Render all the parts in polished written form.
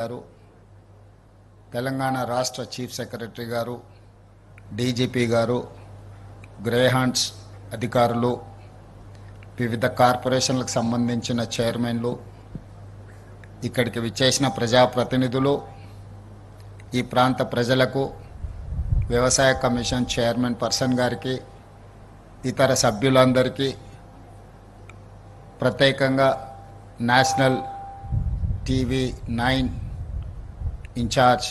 గారు, తెలంగాణ రాష్ట్ర chief secretary గారు, డీజీపీ గారు, గ్రేహాండ్స్ అధికారులు, వివిధ కార్పొరేషన్లకు సంబంధించిన చైర్మన్లు, ఇక్కడికి విచ్చేసిన ప్రజాప్రతినిధులు, ఈ ప్రాంత ప్రజలకు, వ్యవసాయ కమిషన్ చైర్మన్ పర్సన్ గారికి, ఇతర సభ్యులందరికీ ప్రత్యేకంగా నేషనల్ టీవీ 9 ఇన్ఛార్జ్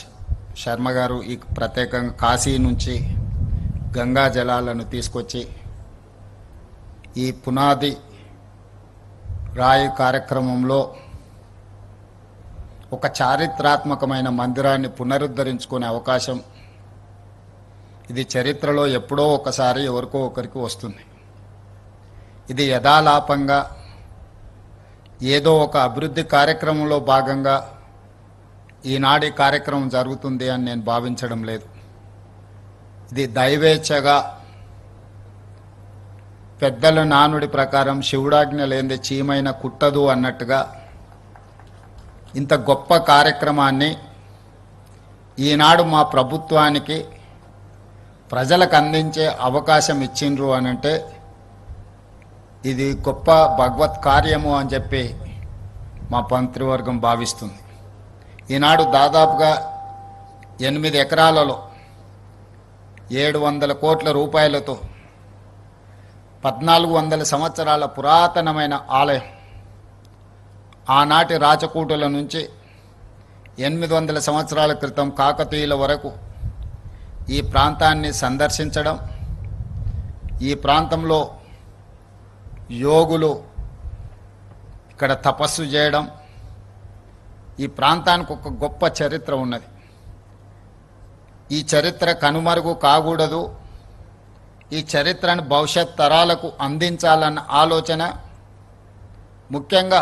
శర్మ గారు ఈ ప్రత్యేకంగా కాశీ నుంచి గంగా జలాలను తీసుకొచ్చి ఈ పునాది రాయి కార్యక్రమంలో ఒక చారిత్రాత్మకమైన మందిరాన్ని పునరుద్ధరించుకునే అవకాశం ఇది చరిత్రలో ఎప్పుడో ఒకసారి ఎవరికో ఒకరికి వస్తుంది. ఇది యథాలాపంగా ఏదో ఒక అభివృద్ధి కార్యక్రమంలో భాగంగా ఈనాటి కార్యక్రమం జరుగుతుంది అని నేను భావించడం లేదు. ఇది దైవేచ్ఛగా పెద్దల నానుడి ప్రకారం శివుడాజ్ఞ లేనిదే చీమైన కుట్టదు అన్నట్టుగా ఇంత గొప్ప కార్యక్రమాన్ని ఈనాడు మా ప్రభుత్వానికి ప్రజలకు అందించే అవకాశం ఇచ్చిండ్రు అనంటే ఇది గొప్ప భగవత్ కార్యము అని చెప్పి మా మంత్రివర్గం భావిస్తుంది. ఈనాడు దాదాపుగా 8 ఎకరాలలో 700 కోట్ల రూపాయలతో 1400 సంవత్సరాల పురాతనమైన ఆలయం, ఆనాటి రాచకూటుల నుంచి 800 సంవత్సరాల క్రితం కాకతీయుల వరకు ఈ ప్రాంతాన్ని సందర్శించడం, ఈ ప్రాంతంలో యోగులు ఇక్కడ తపస్సు చేయడం, ఈ ప్రాంతానికి ఒక గొప్ప చరిత్ర ఉన్నది. ఈ చరిత్ర కనుమరుగు కాకూడదు, ఈ చరిత్రను భవిష్యత్ తరాలకు అందించాలన్న ఆలోచన, ముఖ్యంగా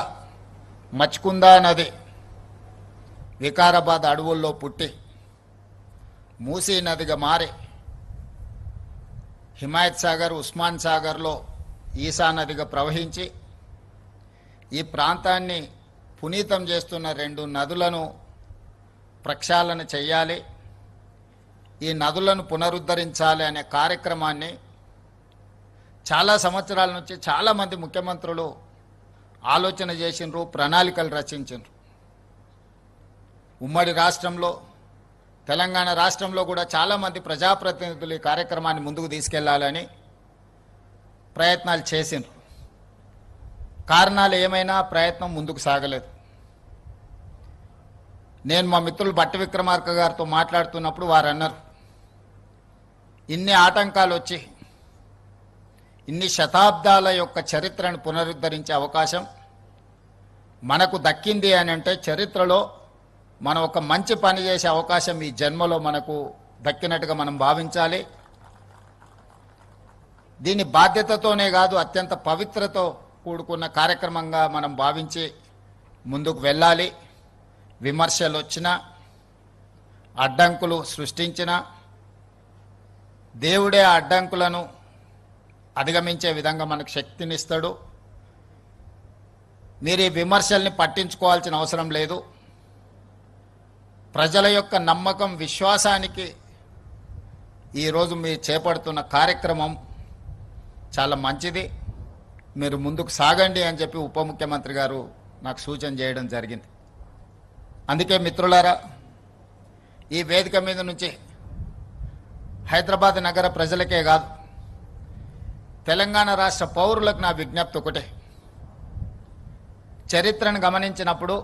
మచ్కుందా నది వికారాబాద్ అడవుల్లో పుట్టి మూసీ నదిగా మారి హిమాయత్ సాగర్, ఉస్మాన్ సాగర్లో ఈసా నదిగా ప్రవహించి ఈ ప్రాంతాన్ని పునీతం చేస్తున్న 2 నదులను ప్రక్షాళన చేయాలి, ఈ నదులను పునరుద్ధరించాలి అనే కార్యక్రమాన్ని చాలా సంవత్సరాల నుంచి చాలామంది ముఖ్యమంత్రులు ఆలోచన చేసినారు, ప్రణాళికలు రచించారు. ఉమ్మడి రాష్ట్రంలో, తెలంగాణ రాష్ట్రంలో కూడా చాలామంది ప్రజాప్రతినిధులు ఈ కార్యక్రమాన్ని ముందుకు తీసుకెళ్లాలని ప్రయత్నాలు చేసిండ్రు. కారణాలు ఏమైనా ప్రయత్నం ముందుకు సాగలేదు. నేను మా మిత్రులు భట్టి విక్రమార్క గారితో మాట్లాడుతున్నప్పుడు వారు అన్నారు, ఇన్ని ఆటంకాలు వచ్చి ఇన్ని శతాబ్దాల యొక్క చరిత్రను పునరుద్ధరించే అవకాశం మనకు దక్కింది అని అంటే చరిత్రలో మనం ఒక మంచి పని చేసే అవకాశం ఈ జన్మలో మనకు దక్కినట్టుగా మనం భావించాలి. దీని బాధ్యతతోనే కాదు, అత్యంత పవిత్రతో కూడుకున్న కార్యక్రమంగా మనం భావించి ముందుకు వెళ్ళాలి. విమర్శలు వచ్చినా, అడ్డంకులు సృష్టించినా దేవుడే ఆ అడ్డంకులను అధిగమించే విధంగా మనకు శక్తినిస్తాడు. మీరు ఈ విమర్శల్ని పట్టించుకోవాల్సిన అవసరం లేదు. ప్రజల యొక్క నమ్మకం, విశ్వాసానికి ఈరోజు మీరు చేపడుతున్న కార్యక్రమం చాలా మంచిది, మీరు ముందుకు సాగండి అని చెప్పి ఉప ముఖ్యమంత్రి గారు నాకు సూచన చేయడం జరిగింది. అందుకే మిత్రులారా, ఈ వేదిక మీద నుంచి హైదరాబాద్ నగర ప్రజలకే కాదు, తెలంగాణ రాష్ట్ర పౌరులకు నా విజ్ఞప్తి ఒకటే. చరిత్రను గమనించినప్పుడు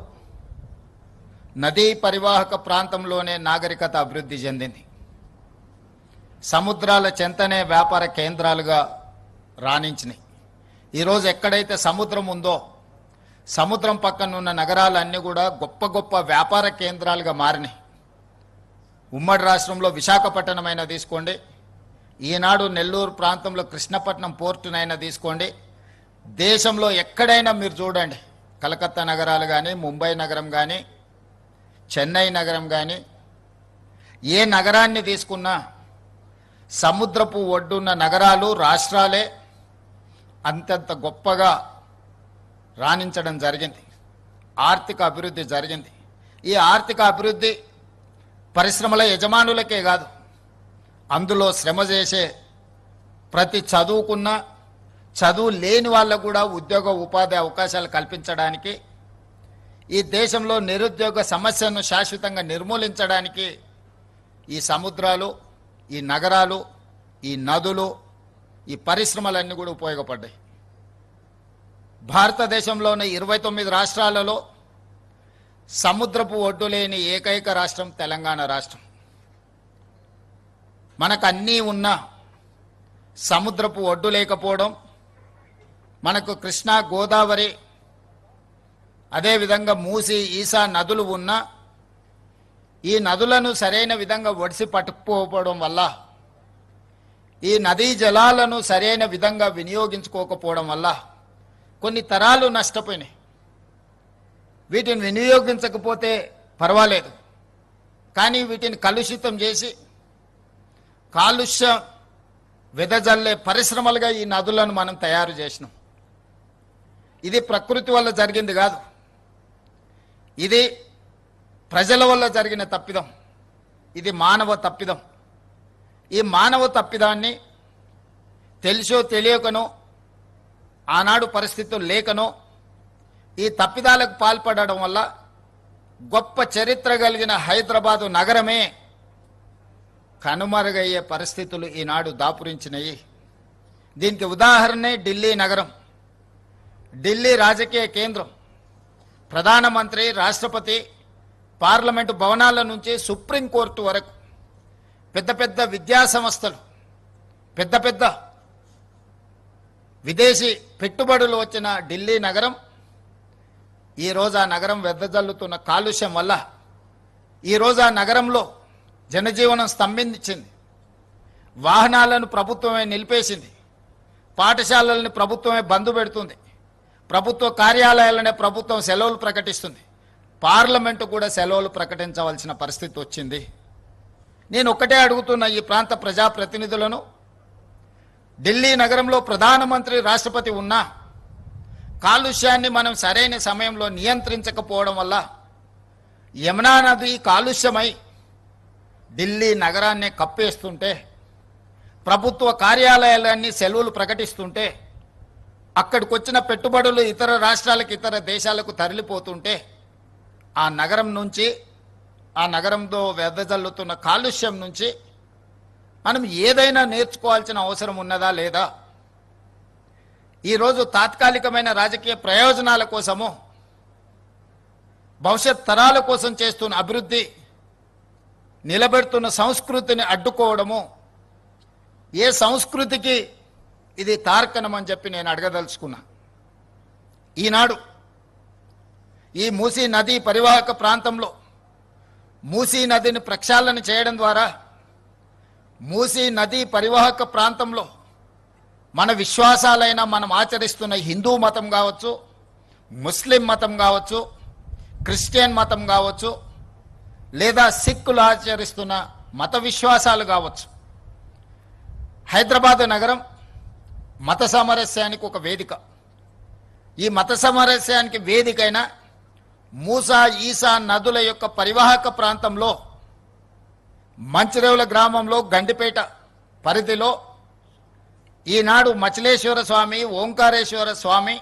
నదీ పరివాహక ప్రాంతంలోనే నాగరికత అభివృద్ధి చెందింది. సముద్రాల చెంతనే వ్యాపార కేంద్రాలుగా రాణించినాయి. ఈరోజు ఎక్కడైతే సముద్రం ఉందో సముద్రం పక్కన ఉన్న నగరాలన్నీ కూడా గొప్ప గొప్ప వ్యాపార కేంద్రాలుగా మారినాయి. ఉమ్మడి రాష్ట్రంలో విశాఖపట్నమైనా తీసుకోండి, ఈనాడు నెల్లూరు ప్రాంతంలో కృష్ణపట్నం పోర్టునైనా తీసుకోండి, దేశంలో ఎక్కడైనా మీరు చూడండి, కలకత్తా నగరాలు కానీ, ముంబై నగరం కానీ, చెన్నై నగరం కానీ, ఏ నగరాన్ని తీసుకున్నా సముద్రపు ఒడ్డున్న నగరాలు, రాష్ట్రాలే అంతంత గొప్పగా రాణించడం జరిగింది. ఆర్థిక అభివృద్ధి జరిగింది. ఈ ఆర్థిక అభివృద్ధి పరిశ్రమల యజమానులకే కాదు, అందులో శ్రమ చేసే ప్రతి చదువుకున్న చదువు లేని వాళ్ళకు కూడా ఉద్యోగ ఉపాధి అవకాశాలు కల్పించడానికి, ఈ దేశంలో నిరుద్యోగ సమస్యను శాశ్వతంగా నిర్మూలించడానికి ఈ సముద్రాలు, ఈ నగరాలు, ఈ నదులు, ఈ పరిశ్రమలన్నీ కూడా ఉపయోగపడ్డాయి. భారతదేశంలోని 29 రాష్ట్రాలలో సముద్రపు ఒడ్డు లేని ఏకైక రాష్ట్రం తెలంగాణ రాష్ట్రం. మనకు అన్నీ ఉన్నా సముద్రపు ఒడ్డు లేకపోవడం, మనకు కృష్ణా, గోదావరి, అదేవిధంగా మూసి, ఈసా నదులు ఉన్నా ఈ నదులను సరైన విధంగా ఒడిసి పట్టుకుపోవడం వల్ల, ఈ నదీ జలాలను సరైన విధంగా వినియోగించుకోకపోవడం వల్ల కొన్ని తరాలు నష్టపోయినాయి. వీటిని వినియోగించకపోతే పర్వాలేదు, కానీ వీటిని కలుషితం చేసి కాలుష్యం వెదజల్లే పరిశ్రమలుగా ఈ నదులను మనం తయారు చేసినాం. ఇది ప్రకృతి వల్ల జరిగింది కాదు, ఇది ప్రజల వల్ల జరిగిన తప్పిదం, ఇది మానవ తప్పిదం. ఈ మానవ తప్పిదాన్ని తెలిసో తెలియకనో, ఆనాడు పరిస్థితులు లేకనో ఈ తప్పిదాలకు పాల్పడడం వల్ల గొప్ప చరిత్ర కలిగిన హైదరాబాదు నగరమే కనుమరుగయ్యే పరిస్థితులు ఈనాడు దాపురించినాయి. దీనికి ఉదాహరణే ఢిల్లీ నగరం. ఢిల్లీ రాజకీయ కేంద్రం. ప్రధానమంత్రి, రాష్ట్రపతి, పార్లమెంటు భవనాల నుంచి సుప్రీంకోర్టు వరకు పెద్ద పెద్ద విద్యా సంస్థలు, పెద్ద పెద్ద విదేశీ పెట్టుబడులు వచ్చిన ఢిల్లీ నగరం ఈరోజు ఆ నగరం వెదజల్లుతున్న కాలుష్యం వల్ల ఈరోజు ఆ నగరంలో జనజీవనం స్తంభించింది. వాహనాలను ప్రభుత్వమే నిలిపేసింది, పాఠశాలలను ప్రభుత్వమే బంద్ పెడుతుంది, ప్రభుత్వ కార్యాలయాలనే ప్రభుత్వం సెలవులు ప్రకటిస్తుంది, పార్లమెంటు కూడా సెలవులు ప్రకటించవలసిన పరిస్థితి వచ్చింది. నేను ఒక్కటే అడుగుతున్న ఈ ప్రాంత ప్రజాప్రతినిధులను, ఢిల్లీ నగరంలో ప్రధానమంత్రి, రాష్ట్రపతి ఉన్నా కాలుష్యాన్ని మనం సరైన సమయంలో నియంత్రించకపోవడం వల్ల యమునా నది కాలుష్యమై ఢిల్లీ నగరాన్ని కప్పేస్తుంటే, ప్రభుత్వ కార్యాలయాలన్నీ సెలవులు ప్రకటిస్తుంటే, అక్కడికి వచ్చిన పెట్టుబడులు ఇతర రాష్ట్రాలకు, ఇతర దేశాలకు తరలిపోతుంటే, ఆ నగరం నుంచి, ఆ నగరంలో వెదజల్లుతున్న కాలుష్యం నుంచి మనం ఏదైనా నేర్చుకోవాల్సిన అవసరం ఉన్నదా లేదా? ఈరోజు తాత్కాలికమైన రాజకీయ ప్రయోజనాల కోసము, భవిష్యత్ తరాల కోసం చేస్తున్న అభివృద్ధి, నిలబెడుతున్న సంస్కృతిని అడ్డుకోవడము ఏ సంస్కృతికి ఇది తార్కణం అని చెప్పి నేను అడగదలుచుకున్నా. ఈనాడు ఈ మూసీ నదీ పరివాహక ప్రాంతంలో మూసీ నదిని ప్రక్షాళన చేయడం ద్వారా మూసీ నదీ పరివాహక ప్రాంతంలో మన విశ్వాసాలైన, మనం ఆచరిస్తున్న హిందూ మతం కావచ్చు, ముస్లిం మతం కావచ్చు, క్రిస్టియన్ మతం కావచ్చు, లేదా సిక్కులు ఆచరిస్తున్న మత విశ్వాసాలు కావచ్చు, హైదరాబాద్ నగరం మత సామరస్యానికి ఒక వేదిక. ఈ మత సామరస్యానికి వేదికైన మూసా, ఈసా నదుల యొక్క పరివాహక ప్రాంతంలో మంచిరేవుల గ్రామంలో, గండిపేట పరిధిలో ఈనాడు మచిలేశ్వర స్వామి, ఓంకారేశ్వర స్వామి